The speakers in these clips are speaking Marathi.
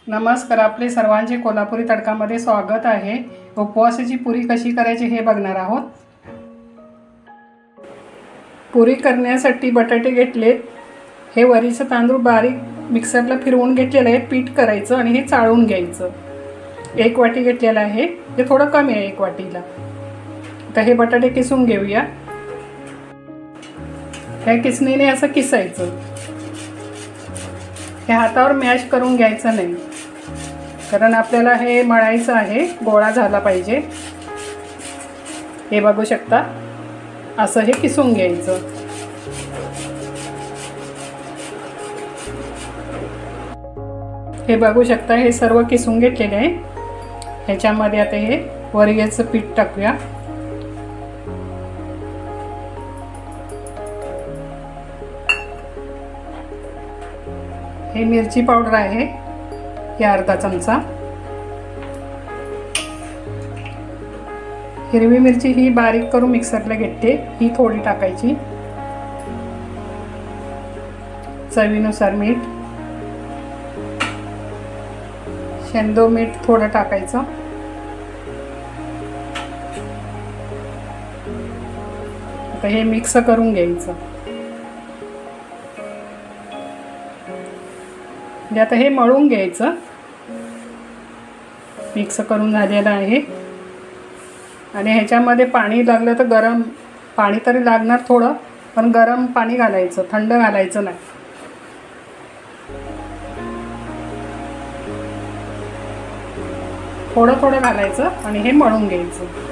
नमस्कार, आपले सर्वांचे कोल्हापुरी तडकामध्ये स्वागत आहे। उपवासाची पुरी कशी करायची हे बघणार आहोत। पुरी करण्यासाठी बटाटे घेतलेत। हे वरीचं तांदूळ बारीक मिक्सरला फिरवून घेतलेलं आहे। पीठ करायचं आणि हे चाळून घ्यायचं। 1 वाटी घेतलेलं आहे, हे थोडं कमी आहे 1 वाटीला। आता हे बटाटे किसून घेऊया। हे किसणीने असं किसायचं। हे हातावर मॅश करून घ्यायचं नाही, कारण आपल्याला हे मळायचं आहे, गोळा झाला पाहिजे। हे बघू शकता, असं हे किसून घ्यायचं। हे बघू शकता, हे सर्व किसून घेतलेले आहे। ह्याच्यामध्ये आता हे वरीचं पीठ टाकूया। हे मिरची पावडर आहे, हे अर्धा चमचा। हिरवी मिरची ही बारीक करून मिक्सरला घेते, ही थोडी टाकायची। चवीनुसार मीठ, शेंदो मीठ थोडं टाकायचं। आता हे मिक्स करून घ्यायचं। आता हे मळून घ्यायचं। मिक्स करून झालेलं आहे आणि ह्याच्यामध्ये पाणी लागलं तर गरम पाणी तरी लागणार थोडं, पण गरम पाणी घालायचं, थंड घालायचं नाही। थोडं थोडं घालायचं आणि हे मळून घ्यायचं।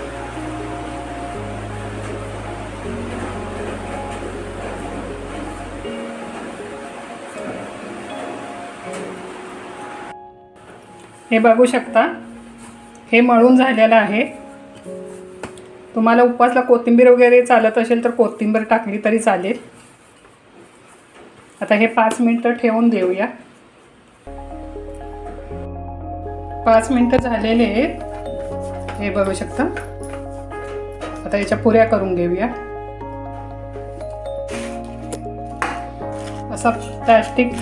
हे बघू शकता, हे मळून झालेलं आहे। तुम्हाला उपवासला कोथिंबीर वगैरे चालत असेल तर कोथिंबीर टाकली तरी चालेल। आता हे 5 मिनिटं ठेवून देऊया। 5 मिनिटं झालेले आहेत, हे बघू शकता। आता याच्या पुऱ्या करून घेऊया। असा प्लास्टिक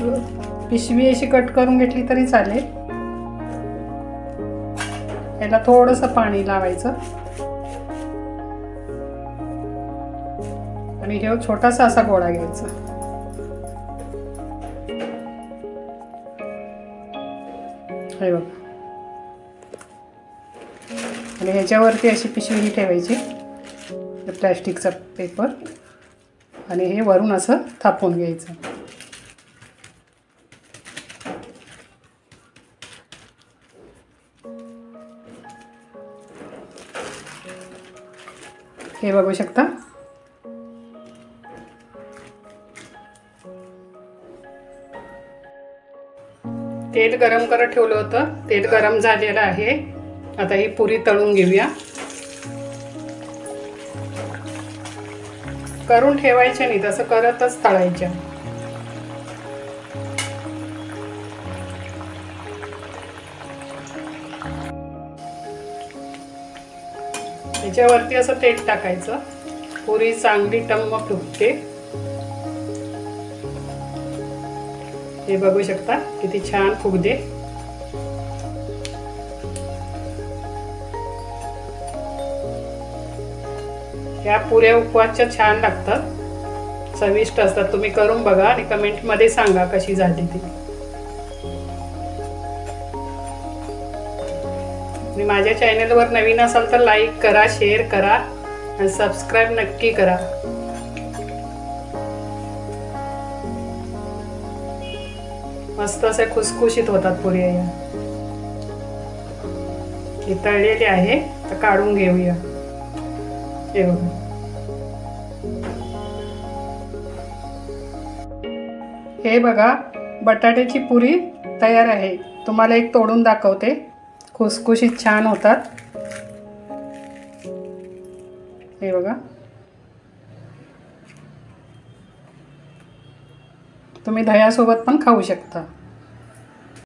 पिशवी अशी कट करून घेतली तरी चालेल। याला थोडंसं पाणी लावायचं आणि हे छोटासा असा गोळा घ्यायचा। हे बघा, आणि ह्याच्यावरती अशी पिशवी ठेवायची, प्लॅस्टिकचा पेपर, आणि हे वरून असं थापून घ्यायचं। हे बघू शकता। तेल गरम करत ठेवलं होतं, तेल गरम झालेलं आहे। आता ही पुरी तळून घेऊया। करून ठेवायच्या नाही, तसं करतच तळायच्या। याच्यावरती असं तेल टाकायचं, पुरी चांगली टम्म फुगते। हे बघू शकता, किती छान फुगते। या पुऱ्या उपवासच्या छान लागतात, चविष्ट असतात। तुम्ही करून बघा आणि कमेंटमध्ये सांगा कशी झाली ती। आणि माझ्या चॅनलवर नवीन असाल तर लाईक करा, शेअर करा आणि सबस्क्राईब नक्की करा। मस्त असे खुसखुशीत होतात पुऱ्या। या ही तळलेली आहे, तर काढून घेऊया। हे बघा, हे बघा, बटाट्याची पुरी तयार आहे। तुम्हाला एक तोडून दाखवते, खुसखुशीत छान होतात। हे बघा, तुम्ही दह्यासोबत पण खाऊ शकता।